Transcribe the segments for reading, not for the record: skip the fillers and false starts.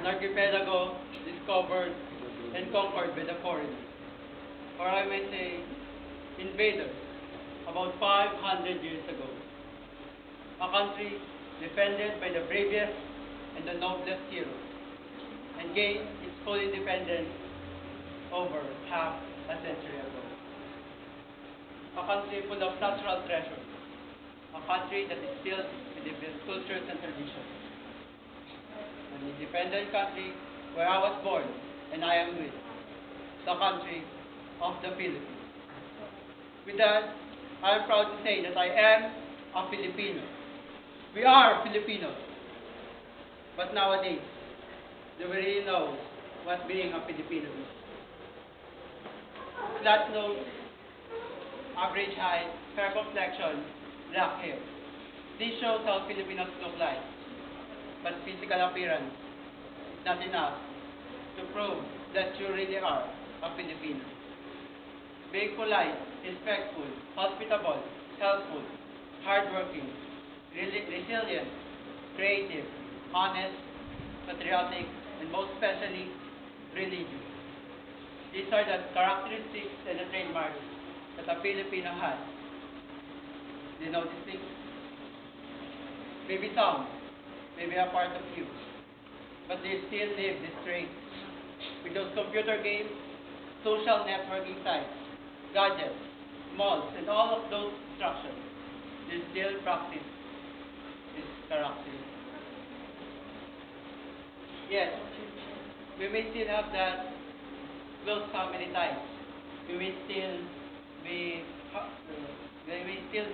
an archipelago discovered and conquered by the foreigners, or I may say, invaders, about 500 years ago. A country defended by the bravest and the noblest heroes, and gained its full independence over half a century ago. A country full of natural treasures, a country that is filled with diverse cultures and traditions. An independent country where I was born and I am with, the country of the Philippines. With that, I am proud to say that I am a Filipino. We are Filipinos. But nowadays, do we really know what being a Filipino is? Flat nose, average height, fair complexion, black hair. This shows how Filipinos look like. But physical appearance is not enough to prove that you really are a Filipino. Being polite, respectful, hospitable, helpful, hardworking, resilient, creative, honest, patriotic, and most especially, religious. These are the characteristics and the trademarks that a Filipino has. Do you know these things? Maybe some, maybe a part of you, but they still live this trait. With those computer games, social networking sites, gadgets, malls, and all of those distractions, they still practice this characteristic. Yes, we may still have that close family ties. We may still be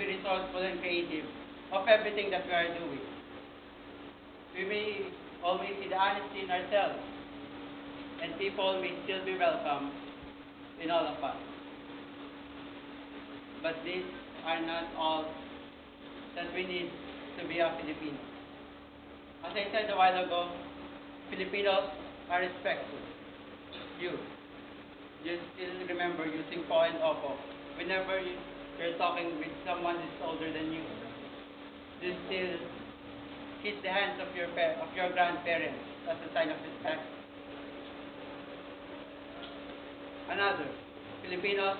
resourceful and creative of everything that we are doing. We may always see the honesty in ourselves, and people may still be welcome in all of us. But these are not all that we need to be a Filipino. As I said a while ago, Filipinos are respectful. You still remember using po and opo. Whenever you're talking with someone who's older than you, you still kiss the hands of your grandparents as a sign of respect. Another, Filipinos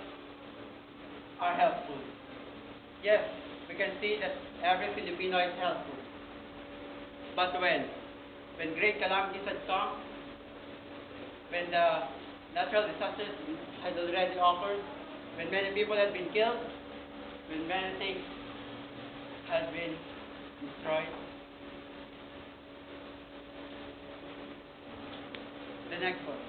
are helpful. Yes, we can see that every Filipino is helpful. But when great calamities had come, when the natural disasters had already occurred, when many people had been killed, when many things had been destroyed. The next one.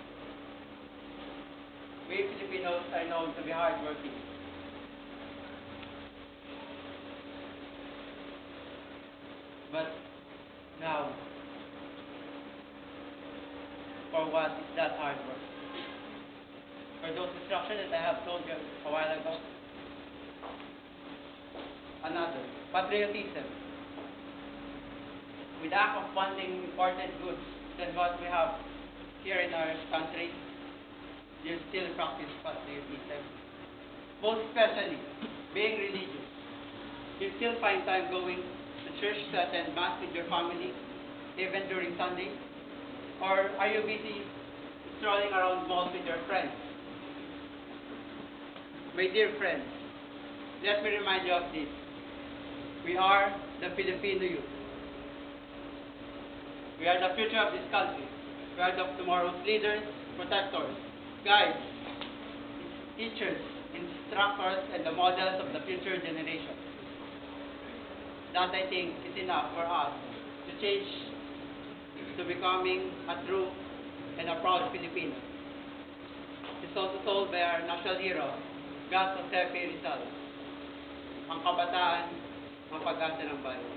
We Filipinos are known to be hardworking. But now, for what is that hard work? For those instructions that I have told you a while ago? Another, patriotism. With the act of wanting imported goods than what we have here in our country, you still practice patriotism. Most especially, being religious. You still find time going to church to attend mass with your family, even during Sunday? Or are you busy strolling around malls with your friends? My dear friends, let me remind you of this. We are the Filipino youth. We are the future of this country. We are tomorrow's leaders, protectors, guides, teachers, instructors, and the models of the future generation. That, I think, is enough for us to change to becoming a true and a proud Filipino. It's also told by our national hero, Gas Jose P. Rizal, ang kabataan, ang pag-asa ng bayan.